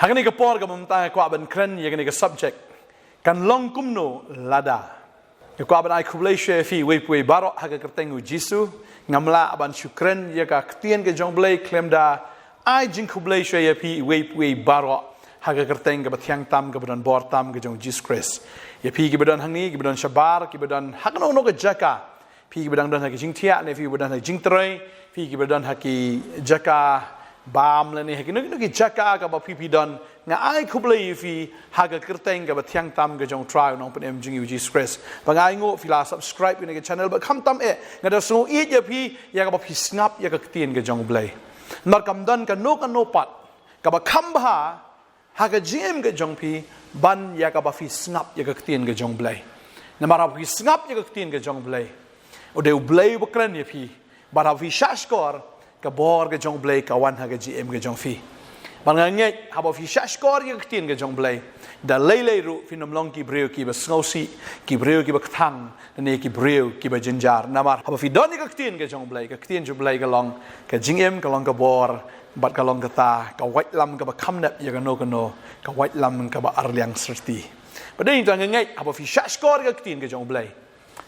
Hang ni kapor ka mamta kwa ban kren ya ni ka subject kan long kumno lada. Ya kwa ban ai kublai she fi we baro ha ka kertengu Jisu ngamla ban syukren ya ka ktien ke jong blai klem da ai jing kublai she ya fi we baro ha ka kerteng ka bathyang tam ka badan bor tam ke jong Jesus Christ. Ya fi ki badan hang ni ki badan shabar ki badan hak no ka jaka. Fi ki badan dan ha ki jing tia ne fi badan ha jing trei fi ki badan ha ki jaka bam le ni ha ki no ki jaka ka ba fi don nga ai kublai fi ha ka kerteng ka bathyang tam ke jong trial no pen jing Jesus Christ. Ba ngai ngo fi la subscribe ni ke channel ba kham tam nga da so i ya fi ya ka ba fi snap ya ka ktien ke jong blai. Mar kam dan ka no pat ka ba kham ba ha ka jim ke jong pi ban ya ka ba fi snap ya ka ktien ke jong blai. Na mar fi snap ya ka ktien ke jong blai. O de blai ba kren ya fi ba ha fi shashkor ka bor ke jong blai ka wan ha ka gm ke jong fi. Ban ngai ha ba fi shashkor ya ka ktien ke jong blai. Da lei ru fi nom long ki breu ki ba sngosi ki breu ki ba thang ne ki breu ki ba jinjar na mar ha ba fi don ya ka ktien ke jong blai ka ktien ju blai ka long ka gm ka long ka bor bat ka long ka ta ka white lam ka ba kham nap ya ka no ka white lam ka ba arliang serti. Ba dei ta ngai ha ba fi shashkor ka ktien ke jong blai.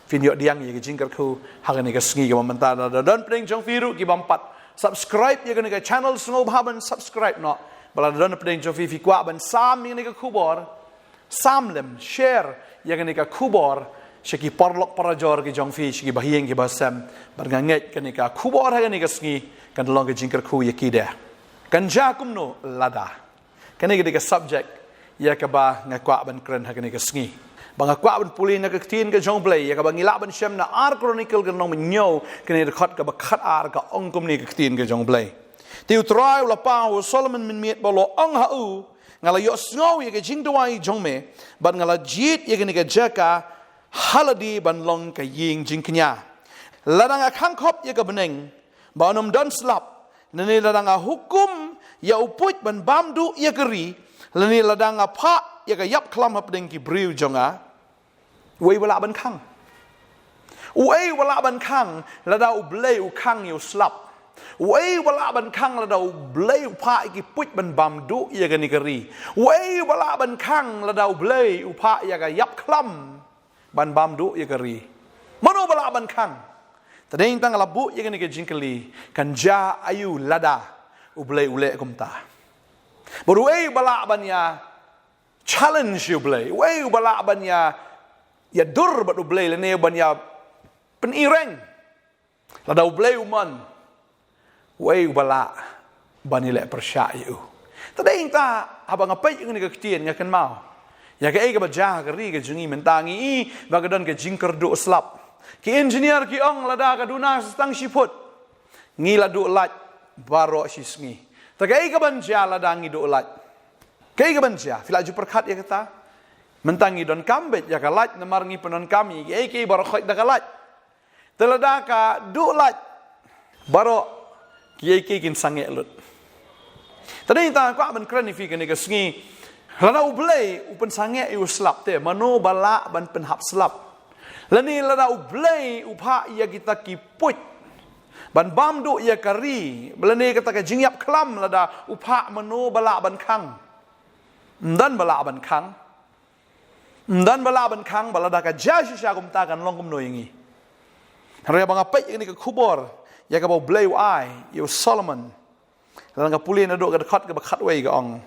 Fin yo diang ye jing kar khu ha ni ka sngi ka manta da don pring jong firu ki bam pat subscribe ye ka channel sngo haban subscribe no bala don pring jong fi kwa ban sam ni ka khubor samlem share ye ka khubor shiki parlok parajor ki jong fi shiki bahieng ki basam bar nganget ka khubor ha ka sngi kan long ka jing kar khu ye ki de kan ja kum no lada kan ka subject ye ka ba ngakwa ban kren ha ka sngi banga kwa ban puli na ka tin ka jong play ya ka bangila ban shem na ar chronicle ka nong nyo ka ni khat ka ba khat ar ka ong kum ni ka tin ka jong play ti utrai la pa ho Solomon min miet balo ong ha u ngala yo snow ya ka jing dwai jong me ban ngala jit ya ka ni ka jaka haladi ban long ka ying jing knya ladang khang khop ya ka beneng ba nom don slap ni ladang hukum ya upuit ban bamdu ya keri lani ladang pha ya ka yap klam hap ding ki briu jonga wei wala ban khang la da u blei u khang yu slap wei wala ban khang la da u blei u pha ki puit ban bam du ya ka ni kari wei wala ban khang la da u blei u pha ya ka yap klam ban bam du ya kari mano wala ban khang tadeng tang la bu ya ka ni ka jingkali kan ja ayu lada u blei u le kum ta boru wei wala ban ya challenge you blay wei bala ban ya dur bat blay le ne ban ya pen ireng la da blay man wei bala ban ile persya you tadeng ta abang apai ngi ka ktien nga kan mau ya ka e ka baja ka ri ka jungi mentangi i ba ka don ka jingker do slap ki engineer ki ong la da ka duna stang siput ngi la do lat baro sisngi ta ka e ka ban ja la da ngi do lat kaya ka bansia, filaju perkat ya kata, mentangi don kambet ya kalat, namarngi penon kami, kaya barokoy da kalat, telada ka dulat, baro kaya kin sange lut. Tadi kita ko aban kran ifi kani kasngi, lada ublay upen sange iu slap te, mano bala ban penhap slap, lani lada ublay upha ya kita kiput, ban bamdu ya kari, belani kata ka jingyap klam lada upha mano bala ban kang. Dan bala ban kang bala da ka jashi sha kum ta kan long kum no yingi re bang apa ni ka khubor ya ka ba blay ai you Solomon lan ka puli na do ka khat ka ba khat wei ka ong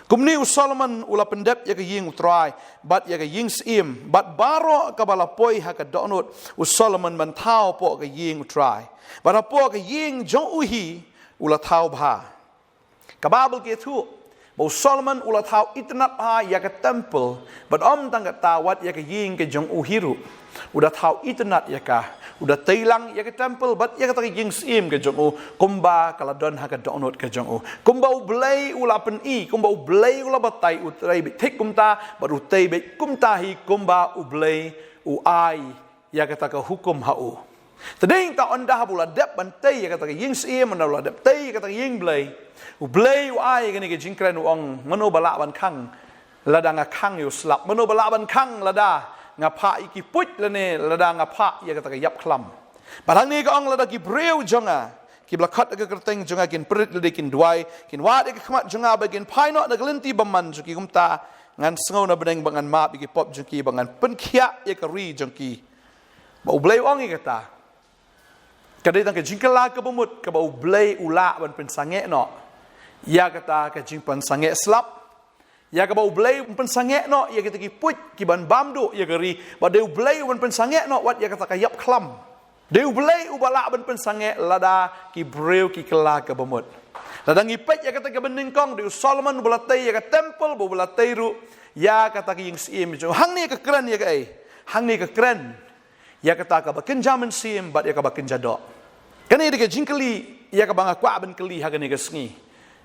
kum ni Solomon ula pendep ya ka ying utrai bat ya ka ying sim bat baro ka bala poi ha ka donot Solomon man thao po ka ying utrai bat po ka ying jong uhi ula thao bha ka babel ke thu Bau Solomon ula thau itnat ha ya ka temple but tang ka tawat ya ka ying ke jong uhiru udah thau itnat ya ka udah teilang ya ka temple but ya ka ying sim ke jong u kumba kala don ha ka donot ke jong u kumba blai ula pen i kumba blai ula batai utrai be thik kumta but utai be kumta hi kumba blai u ai ya ka hukum ha u tadeng ta onda ha bula dep ban tai ya ka ying sim man ula dep tai ka ying blai u blay u ai gani ke jingkren u ong mano bala ban khang lada nga khang yu slap mano bala ban khang lada nga pha iki put lane lada nga pha ya ka yap klam barang ni ka ong lada ki breu jonga kibla khat aga kerteng jonga kin prit le kin duai kin wa de khmat jonga ba kin phai no na glinti baman juki kumta ngan sngau na beneng bangan ma bi ki pop juki bangan pen khia ye ka ri jongki ba ublei ong i kata kadai tang ke jingkala ka bumut ka ba ublei ula ban pen sange no ya kata ka jingpan sange slap ya ka ba ublei pen sange no ya kita ki put ki ban bamdu ya ka ri ba de ublei ban pen sange no wat ya kata ka yap khlam de ublei ubala ban pen sange lada ki breu ki kala ka bumut ladang ipet ya kata ka bening kong de Solomon bulatai ya ka temple bulatai ru ya kata ki ying sim jo hang ni ka kran ya ka ai hang ni ka kran ya kata ka bakin jaman sim bat ya ka bakin jado kani de ka jingkali ya ka banga kwa ban kali ha ni ka sngi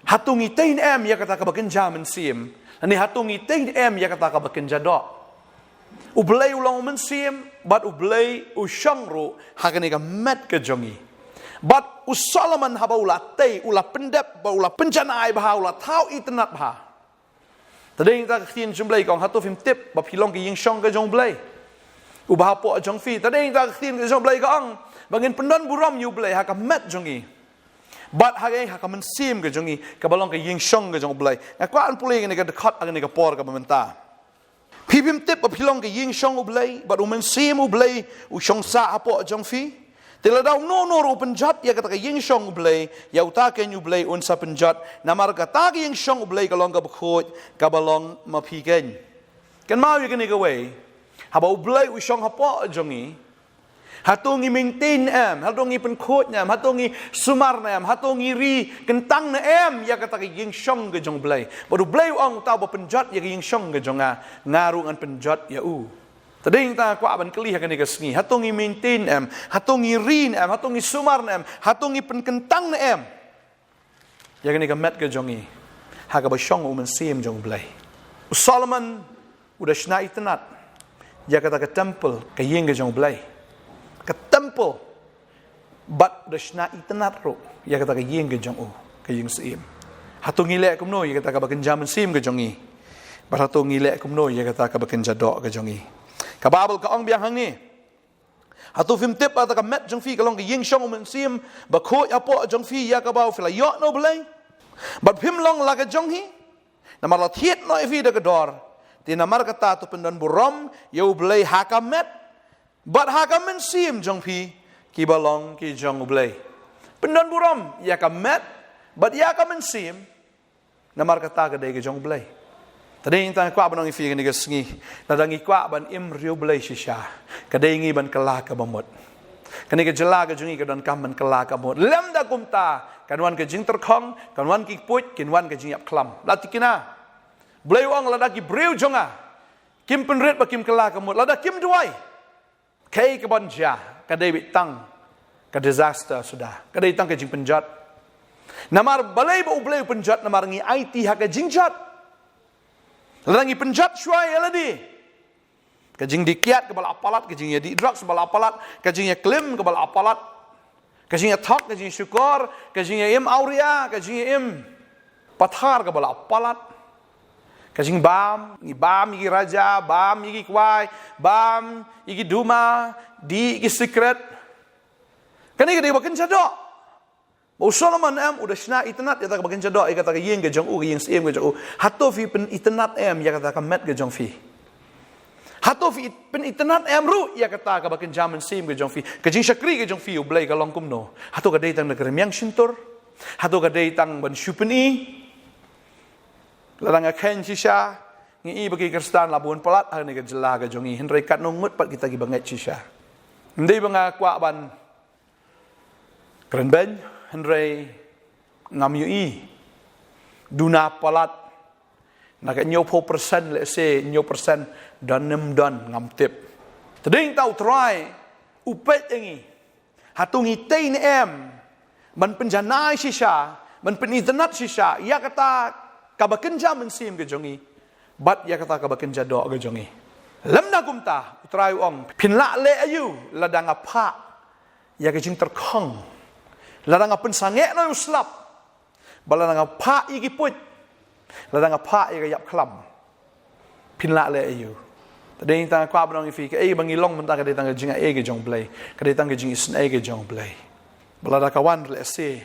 hatungi tain em ya kata ka bakin jaman sim ani hatungi tain em ya kata ka bakin jado ublei ulang men sim bat ublei ushangru ha ni ka met ka jongi bat Solomon haba ula tei ula pendep ba ula penjanai ba ula thau itnat ba tadeng ta khin jumblei kong hatu phim tip ba philong ki ying shong ka jong blei ubah po jong fi tadeng ta khin ka jong blei kong bangin pendon buram yu blei ha ka met jongi bat ha ka men sim ka jongi ka balong ka ying shong ka jong blei na kwa an pulei ni ka dekat ang ni ka por ka bamenta phim tip ba philong ki ying shong u blei bat men sim u blei u shong sa apo jong fi tila daw no ru penjat ya kata ying shong blei ya uta ken yu blei un sa penjat namar kata ying shong blei kalong ka bkhoj ka balong ma phi ken kan mau ye ken ka we ha ba blei u shong hapo jongi hatungi maintain em hatungi pen khoj nyam hatungi sumar nam hatungi ri kentang na em ya kata ying shong ka jong blei ba du blei ong ta ba penjat ya ying shong ka jonga ngaru an penjat ya u tading ta kwa ban kali ha ni ka sngi hatungi maintain em hatungi rin em hatungi sumar em hatungi pen kentang na em ya ni ka met ka jongi ha ka ba shong men sim jong blai Solomon udah shna itnat ya kata ka temple ka ying ka jong blai ka temple bat udah shna itnat ro ya kata ka ying ka jong ka ying sim hatungi le kumno ya kata ka ba kenjam sim ka jongi bat hatungi le kumno ya kata ka ba kenja do ka jongi kababel ka ong biang hang ni hatu phim tip ata ka met jong fi ka long ka ying shong men sim ba kho apo jong fi ya ka ba fila yo no blai bat phim long la ka jong hi na mar la thiet no fi da ka dor ti na mar ka ta tu pendon burom yo blai ha ka met bat ha ka men sim jong fi ki ba long ki jong blai pendon burom ya ka met bat ya ka men sim na mar ka ta ka de ka jong blai tading ta kwa banong ifi ni gasngi nadangi kwa ban im riu blai shisha kadengi ban kala ka bamot kani ka jala ka jungi ka dan kam ban kala ka bamot lem da kumta kanwan ka jing terkhong kanwan ki put kinwan ka jing ap klam latikina blai wang lada ki briu jonga kim penret ba kim kala ka mot lada kim duai kai ka ban ja ka debit tang ka disaster sudah ka dei tang ka jing penjat namar balai ba ublai penjat namar ngi IT ha ka jingjat langi penjat syuai aladi kajing dikiat ke bala apalat kajing ya di drugs bala apalat kajing ya klim ke bala apalat kajing ya thak kajing syukur kajing ya im auria kajing ya im pathar ke bala apalat kajing bam igi raja bam igi kwai bam igi duma di igi secret kani ke dia bakin jado Solomon em udah shna itnat ya ta bakin jado ya kata ying ke jong u ying sim ke jong u hato fi pen itnat em ya kata ka met ke jong fi hato fi pen itnat em ru ya kata ka bakin jaman sim ke jong fi ke jing shakri ke jong fi u blai ka long kum no hato ka dei tang na kremyang shintur hato ka dei tang ban shupeni ladang aken shisha ngi i bagi kristan labun palat ha ni ka jela ka jong i henry kat no ngut pat kita gi banget shisha ndei banga kwa ban kren ben Henry ngam yui duna palat nak nyo po persen let's say nyo persen dan nem dan ngam tip tading tau try upet engi hatungi tain em man penjanai shisha man penitnat shisha ya kata kabakenja men sim ke jongi bat ya kata kabakenja do ke jongi lamna kumta utrai ong pinla le ayu ladang apa ya ke jing terkhong ladang apen sange no uslap baladang apa igi put ladang apa igi yap klam pinla le ayu tading ta kwa banong ifi ke bangi long menta ka detang jinga ege jong blai ka detang jinga isn ege jong blai Balada kawan lese.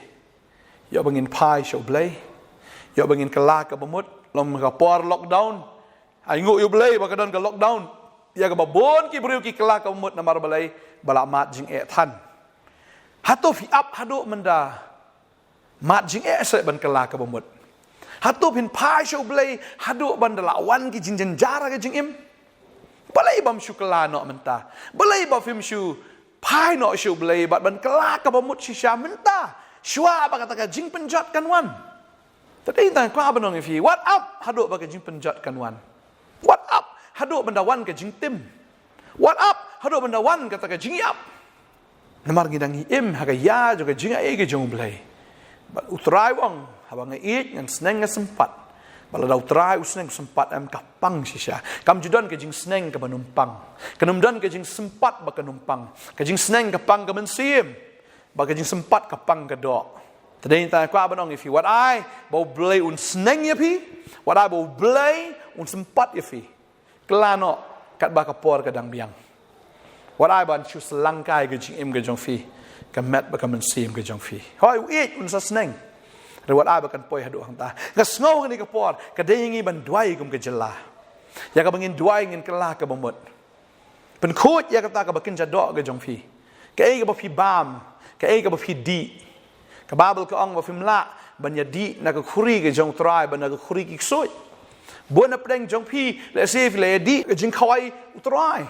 Ya bangin pai show blay. Ya bangin kelak ke bemut. Lom ka por lockdown. Ai ngu yu blay bakadon ka lockdown. Ya ka babon ki beriu ki kelak ke bemut namar balai bala mat jing tan. Hatu fi up hadu menda. Mat jing se ban kelak ke bemut. Hatu pin pai show blay hadu ban lawan ki jing jara ke jing im. Balai bam shu kelak no menta. Balai ba film shu pai no shu blay bat ban kelak ke bemut shisha menta. Shua ba kata ka jing penjat kan wan. Tadi tang kwa banong ifi. What up? Hadu ba ka jing penjat kan wan. What up? Hadu benda wan ka jing tim. What up? Hadu benda wan kata ka jing yap. Namar ngidang im haga ya jo ka jing ai ke jong blai. Ba utrai wang habang ngiit ngan sneng nga sempat. Bala da utrai usneng sempat am kapang sisya. Kam judan ka jing sneng ka panumpang. Kanumdan ka jing sempat ba kanumpang. Ka jing sneng ka pang ka mensim. Bagi jing sempat kapang kedok. Tadi tanya kwa banong ifi. What I bau blay un sneng ya pi. What I bau blay un sempat ya pi. Kelano kat ba kapor kadang biang. What I ban chu selangkai ke jing im ke jong fi. Kamet ba kamen sim ke jong fi. Hoi uit un sa sneng. Re what I ba kan poi hadu hang ta. Ngasngau ni kapor kadengi ban duai kum ke jela. Ya ka bangin duai ngin kelah ke bomot. Pen khut ya kata ka bakin jadok ke jong fi. Ka ai ka ba fi bam. Ka ai ka ba fi di. Ka babel ka ong ba fi mla ban ya di na ka khuri ke jong trai ban na ka khuri ki ksoi. Bo na preng jong pi le se fi le di ka jing khawai utrai.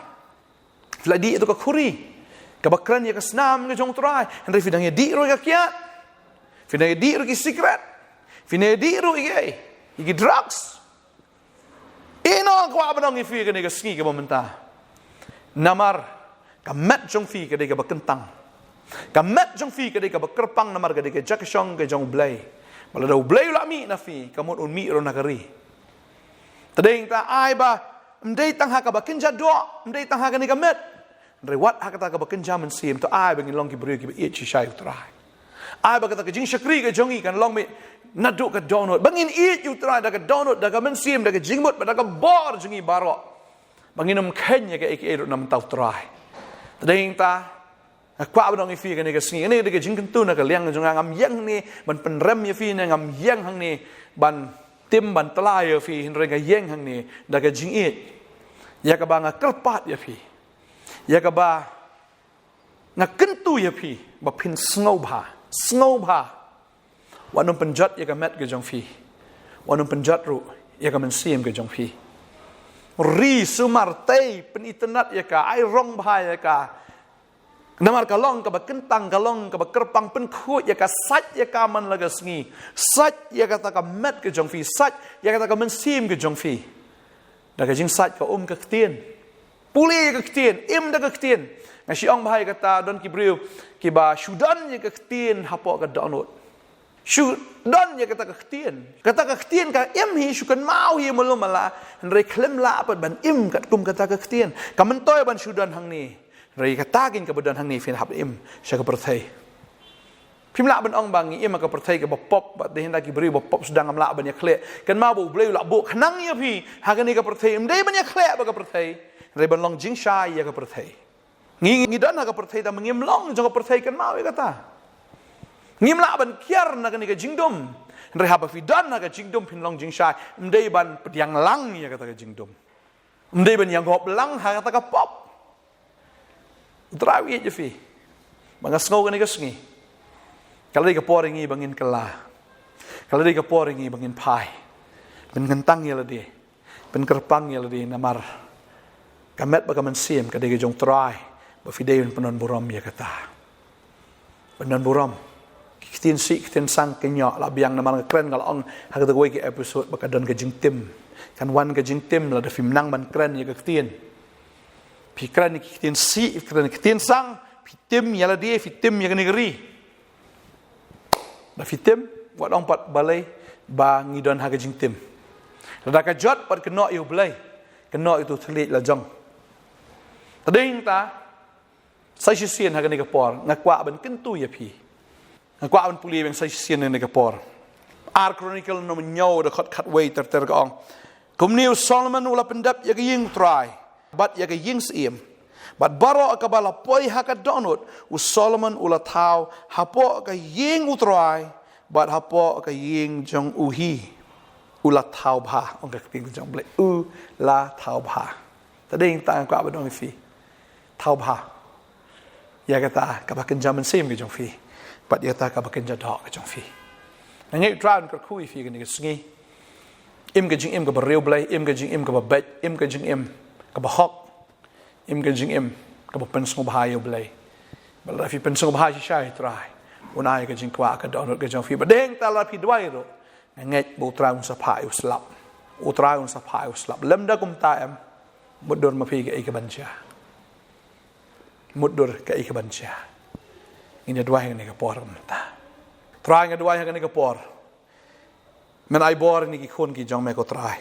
Fla di itu ka khuri. Ka bakran ya ka snam ke jong trai. Henry fi dang ya di ro ka kiat. Fi dang ya di ro ki secret. Fi na di ro iki drugs. Ino kwa ba dong fi ka ne ka ski ka momenta. Namar ka met jong fi ka de ka bakentang. Kamet jong fi kadai ka bakerpang namar kadai ka jakshong ka jong blay. Bala daw blay la mi na fi kamot un mi ro nakari. Tadeng ta ai ba mdei tang ha ka bakin jado mdei tang ha ka ni kamet. Re wat ha ka bakin jaman sim to ai bangin long ki bri ki e chi shai utrai. Ai ba ka jing shakri ka jongi kan long mi nadu ka donut bangin e utrai da ka donut da ka men sim da ka jingmut ba da ka bor jongi baro. Banginum kenya ka e ro nam tau trai. Tadeng ta kwa ba dong ifi ka ni ka singi ni de ka jing kentu na ka liang jong ngam yang ni ban penrem ya fi na ngam yang hang ni ban tim ban telai ya fi hin re ka yang hang ni da ka jing it ya ka ba nga kerpat ya fi ya ka ba nga kentu ya fi ba pin sngow ba wanum penjat ya ka met ka jong fi wanum penjat ru ya ka men sim ka jong fi ri sumarte pen internet ya ka ai rong ba ya ka namar kalong ka bakentang kalong ka bakerpang pen khut ya ka sat ya ka man laga sngi sat ya ka ta ka met ke jong fi sat ya ka ta ka men sim ke jong fi da ka jing sat ka ka ktien puli ka ktien im da ka ktien nga siong bahai kata don ki briu ki ba shudan ya ka ktien hapo ka download shudan ya ka ta ka ktien ka im hi shukan mau hi mulum mala re klem la pat ban im kat kum ka ta ka ktien ka men toy ban shudan hang ni Rai katagin kebetulan hang ni fin hab im syaga perthai. Pimla ban ong bangi im ka perthai ke bopop bat de hendak beri bopop sedang amla ban ya khlek. Kan ma bu bleu la bu khnang ya pi ha kan ni ka perthai im dei ban ya khlek ba ka perthai. Rai ban long jing shai ya ka perthai. Ngi dan ha ka perthai da mengim long jong ka perthai kan ma we kata. Ngim la ban kiar na kan ni ka jingdom. Rai ha ba fi dan na ka jingdom pin long jing shai. Im dei ban pediang lang ya kata ka jingdom. Im dei ban yang hop lang ha kata ka pop. Terawi je fi. Bangas ngau kan ikas ngi. Kalau dia keporingi bangin kelah. Kalau dia keporingi bangin pai. Ben ngentang ya ladi. Ben kerpang ya ladi namar. Kamet bagaman sim kada ke jong trai. Ba fideun penon buram ya kata. Penon buram. Kitin si kitin sang kenyo la biang namar keren kalau ong hak ta ke episode bakadon ke jing tim. Kan wan ke jing tim la da film nang ban keren ya kitin. Pikiran ni kitin si, pikiran ni kitin sang, fitim yala dia, fitim yang negeri. Dah fitim, buat orang pat balai, ba ngidon haga jing tim. Dah kajat pat kena iu balai, kena itu telit lajang. Tading ta, saya sisian haga negapor, ngakwa ban kentu ya pi. Ngakwa ban puli yang saya sisian negapor. Ar Chronicle no menyau dah kat way ter kaong. Kumniu Solomon ula pendap ya ying try. Bat ya ke ying sim But baro ka bala poi haka donut u Solomon ula tau hapo ka ying utrai but hapo ka ying jong uhi ula tau bha ong ka ting jong ble u la tau bha tading ta kwa ba dong fi tau bha ya kata ka ba kan jaman sim ke jong fi but ya ta ka ba kan jadok ke jong fi ngai tran ka kui fi ke ni sngi im ke jing im ka ba real ble im ke jing im ka ba bet im ke jing im ka ba hok im ke jing im ka ba pen song bha yo ble bala fi pen song bha shi shai trai unai ke jing kwa ka don ke jong fi ba deng ta la fi dwai ro ngai bo tra un sa pha uslap u tra un sa pha uslap lem da kum ta em mudur ma fi ke ke ban cha mudur ke ke ban cha ini dwai ni ka por ta trai ngai dwai ni ka por men ai bor ni ki khon ki jong me ko trai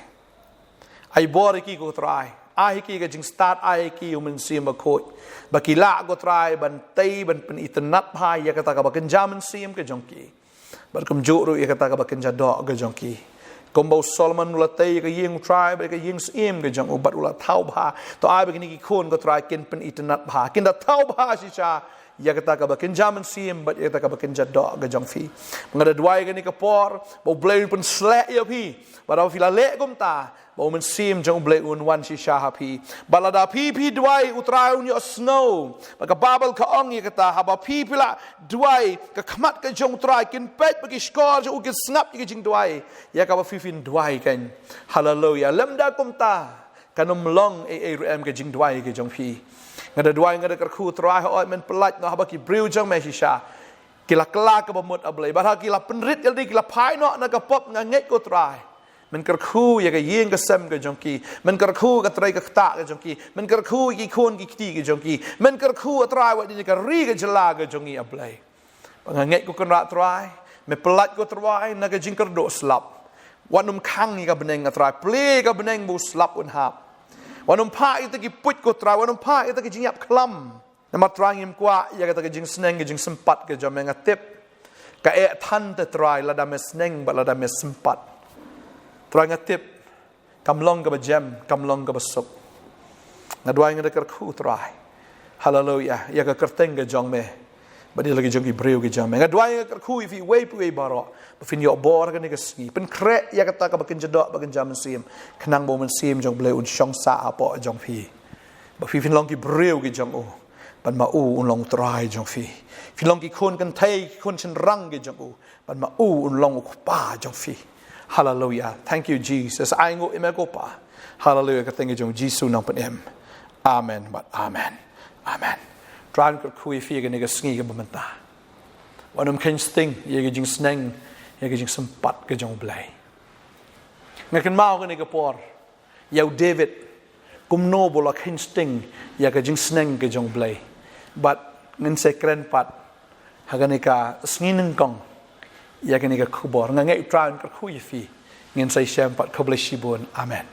ai bor ki ko trai ai ki ga jing start ai ki human sim ba ko ba ki la go try ban tei ban pen itnat bhai ya kata ka ba kan jaman sim ke jong ki bar kum juru ya kata ka ba kan jado ke jong ki kom bo Solomon ula tei ka ying try ba ka ying sim ke jong ubat ula thau bha to ai ba ki ni khon go try kin pen itnat bha kin da thau bha si cha ya kata ka ba kan jaman sim ba ya kata ka ba kan jado ke jong fi ngada dwai ka ni ka por bo blai pen slek ya pi ba da fi la le kom ta bo men sim jong ble un wan shi sha happy balada pi dwai utrai un yo snow ka babel ka ong ye kata haba pi pila dwai ka khmat ka jong trai kin pet ba ki skor jo ki snap ki jing dwai ya ka ba fin dwai kan hallelujah lemda kum ta kanom long em ka jing dwai ki jong pi ngada dwai ngada ka khu trai oi men pelat no haba ki briu jong me shi sha kila kla ka ba mut ablai ba ha kila penrit yaldi kila pai no na ka pop nga nget ko trai men kar khu ya ga yeng ka sem ka jong ki men kar khu ka trai ka ta ka jong ki men kar khu ki khon ki ti ka jong ki men kar khu trai wa ni ka ri ka jala ka jong i ablai bang nget ko kan ra trai me pelat ko trai na ka jing kar do slap wanum khang ni ka beneng ka trai ple ka beneng bu slap un hap wanum pa ita ki put ko trai wanum pa ita ki jing yap klam na ma trai ngim kwa ya ka jing sneng ka jing sempat ka jong nga tip ka e than te trai la da me sneng ba la da me sempat trai ngatip kamlong ka ba jam kamlong ka ba sup ngadwai ngada kar khu trai hallelujah ya ka kerteng ga jong me ba di lagi jong ki breu ki jong me ngadwai kar khu fi we pu e baro ba fin yo bor ga ni ka ski pen kre ya ka ta ka ba kin jadok ba kin jam sim khnang bo men sim jong bleu un shong sa apo jong fi ba fi fin long ki breu ki jong o ban ma u un long trai jong fi fin long ki khon kan thai khon chen rang ki jong o ban ma u un long ku pa jong fi hallelujah thank you Jesus ai ngo imeko pa hallelujah ka thank you Jesus nang panem amen but amen tran ka khui fi ga ni ga sngi ga bamanta wanum ken sting ye ga jing sneng ye ga jing sempat ga jong blai ngakan mau ga ni ga por yau David kum no bola ken sting ye ga jing sneng ga jong blai but ngin se kren pat ha ga ni ka sngi nang kong ya kini ka kubor ngai tran ka khu yi fi ngin sai shem pat kobleshi bon amen